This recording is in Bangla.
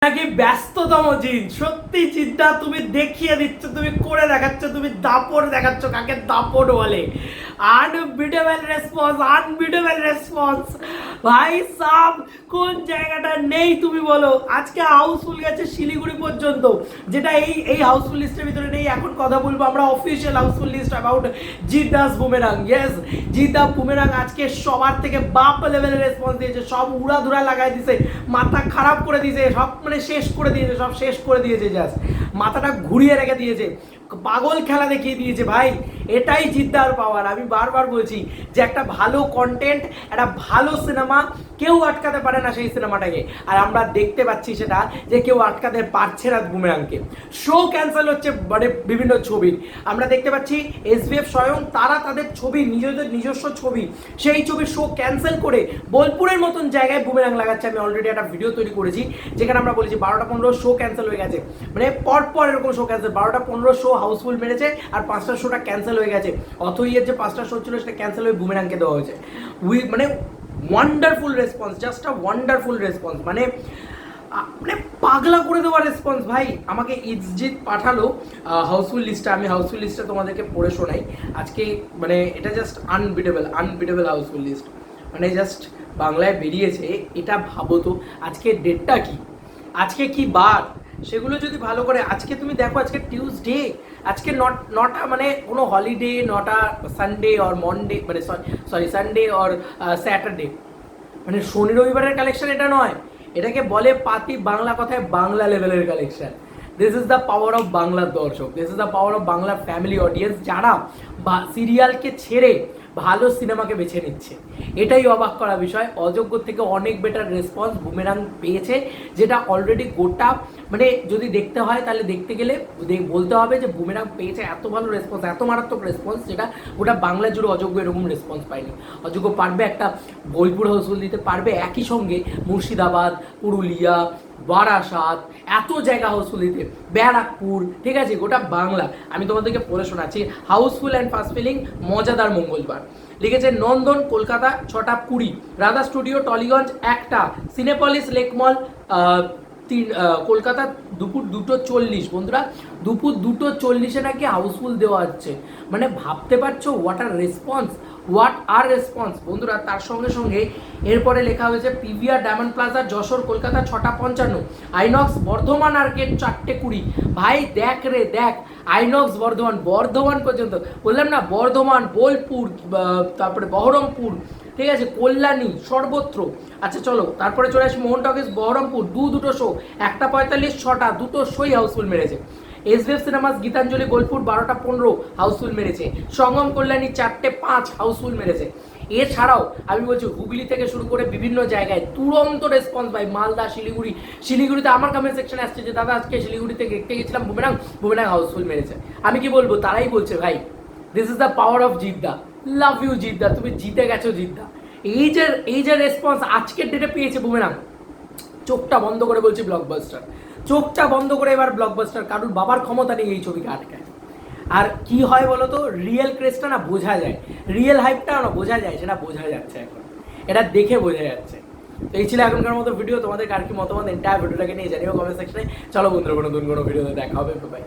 নাকি ব্যস্ততম জিন। সত্যি চিন্তা, তুমি দেখিয়ে দিচ্ছ, তুমি করে দেখাচ্ছ, তুমি দাপট দেখাচ্ছ। কাকে দাপট বলে? আনবিটেবল রেসপন্স, আনবিটেবল রেসপন্স ভাই সাব। কোন জায়গাটা নেই তুমি বলো? আজকে হাউসফুল গেছে শিলিগুড়ি পর্যন্ত, যেটা এই হাউসফুল লিস্টের ভিতরে নেই। এখন কথা বলবো আমরা official housefull list about Jeet Das boomerang. Yes, Jeet Das boomerang আজকে সবার থেকে বাপ লেভেলের রেসপন্স দিয়েছে। সব উড়াধুরা লাগাই দিয়েছে, মাথা খারাপ করে দিয়েছে, সব মানে শেষ করে দিয়েছে, সব শেষ করে দিয়েছে। জাস্ট মাথাটা ঘুরিয়ে রেখে দিয়েছে, পাগল খেলা দেখিয়ে দিয়েছে ভাই। এটাই জিদ্দার পাওয়ার। আমি বারবার বলছি যে একটা ভালো কন্টেন্ট, একটা ভালো সিনেমা কেউ আটকাতে পারে না সেই সিনেমাটাকে। আর আমরা দেখতে পাচ্ছি সেটা যে কেউ আটকাতে পারছে না বুমেরাংকে। শো ক্যান্সেল হচ্ছে মানে বিভিন্ন ছবির। আমরা দেখতে পাচ্ছি এসবিএফ স্বয়ং তারা তাদের ছবি, নিজস্ব ছবি, সেই ছবির শো ক্যান্সেল করে বোলপুরের মতন জায়গায় বুমেরাং লাগাচ্ছে। আমি অলরেডি একটা ভিডিও তৈরি করেছি যেখানে আমরা বলেছি 12টা 15 শো ক্যান্সেল হয়ে গেছে। মানে পরপর এরকম শো ক্যান্সেল, 12টা 15 শো হাউসফুল মেরেছে আর 5টা শোটা ক্যান্সেল হয়ে গেছে। অথইয়ের যে 5টা শো ছিল সেটা ক্যান্সেল হয়ে বুমেরাংকে দেওয়া হয়েছে। মানে wonderful response, just a wonderful response, মানে পাগলা করে দেওয়ার রেসপন্স ভাই। আমাকে ইজজিৎ পাঠালো হাউসফুল লিস্টটা, আমি হাউসফুল লিস্টটা তোমাদেরকে পড়ে শোনাই আজকে। মানে এটা জাস্ট আনবিটেবল হাউসফুল লিস্ট, মানে জাস্ট বাংলায় বেরিয়েছে। এটা ভাবো তো, আজকে ডেটটা কি, আজকে কি বার, সেগুলো যদি ভালো করে আজকে তুমি দেখো। আজকে টিউসডে, আজকে নটা মানে কোনো হলিডে, নটা সানডে অর মনডে, মানে সরি সানডে অর স্যাটারডে, মানে শনি রবিবারের কালেকশন এটা নয়। এটাকে বলে পাতি বাংলা কথায় বাংলা লেভেলের collection. This is the power of বাংলার দর্শক, this is the power of বাংলার ফ্যামিলি অডিয়েন্স, যারা সিরিয়ালকে ছেড়ে ভালো সিনেমাকে বেছে নিচ্ছে। এটাই অবাক করা বিষয়। অযোগ্য থেকে অনেক বেটার রেসপন্স বুমেরাং পেয়েছে, যেটা অলরেডি গোটা মানে যদি দেখতে হয় তাহলে দেখতে গেলে বলতে হবে যে বুমেরাং পেয়েছে এত ভালো রেসপন্স, এত মারাত্মক রেসপন্স, যেটা গোটা বাংলা জুড়ে অযোগ্য এরকম রেসপন্স পায়নি। অযোগ্য পারবে একটা বোলপুর হাউসফুল দিতে পারবে, একই সঙ্গে মুর্শিদাবাদ, পুরুলিয়া, বারাসাত, এত জায়গা হাউসফুল দিতে, ব্যারাকপুর, ঠিক আছে, গোটা বাংলা। আমি তোমাদেরকে পড়ে শোনাচ্ছি। হাউসফুল অ্যান্ড ফার্স্ট ফিলিং মজাদার মঙ্গলবার লিখেছে নন্দন কলকাতা 6টা 20, রাধা স্টুডিও টলিগঞ্জ 1টা, সিনেপলিস লেকমল কলকাতা দুপুর 2:40। বন্ধুরা দুপুর 2:40 নাকি হাউসফুল দেওয়া হচ্ছে, মানে ভাবতে পারছো হোয়াট আর রেসপন্স বন্ধুরা। তার সঙ্গে সঙ্গে এরপরে লেখা হয়েছে PVR diamond plaza Jessore Kolkata 6টা 55, আইনক্স বর্ধমান আর্কেড 4টে 20। ভাই দেখ রে দেখ, আইনক্স বর্ধমান পর্যন্ত, বললাম না, বর্ধমান, বোলপুর, তারপরে বহরমপুর, ঠিক আছে, কল্যাণী, সর্বত্র। আচ্ছা চলো তারপরে চলে আসি মোহন টকিজ বহরমপুর, দুটো শো, 1:45 6টা, দুটো শোই হাউসফুল মেরেছে। এসবিএফ সিনেমাস গীতাঞ্জলি বোলপুর 12টা 15 হাউসফুল মেরেছে। সঙ্গম কল্যাণী 4টে 5 হাউসফুল মেরেছে। এছাড়াও আমি বলছি হুগলি থেকে শুরু করে বিভিন্ন জায়গায় তুরন্ত রেসপন্স ভাই। মালদা, শিলিগুড়িতে আমার কমেন্ট সেকশনে আসছে যে দাদা আজকে শিলিগুড়িতে দেখতে গেছিলাম বুমেরাং হাউসফুল মেরেছে। আমি কি বলবো, তারাই বলছে ভাই this is the power of Jidda. Love you Jidda, তুমি জিতে গেছো জিদ্দা। এই যে রেসপন্স আজকের ডেটে পেয়েছে বুমেরাং, চোখটা বন্ধ করে বলছি ব্লকবাস্টার, চোখটা বন্ধ করে এবার ব্লকবাস্টার। কারোর বাবার ক্ষমতা নেই এই ছবিকে আটকায়। আর কি হয় বলো তো, রিয়েল ক্রেজটা না বোঝা যায়, রিয়েল হাইপটা না বোঝা যায়, সেটা বোঝা যাচ্ছে এখন, এটা দেখে বোঝা যাচ্ছে। তো এই ছিল এখনকার মতো ভিডিও। তোমাদের কার কি মতামত এন্টায়ার ভিডিওটাকে নিয়ে জানিও কমেন্ট সেকশনে। চলো বন্ধুরা, কোনো নতুন কোনো ভিডিওতে দেখা হবে, বাই।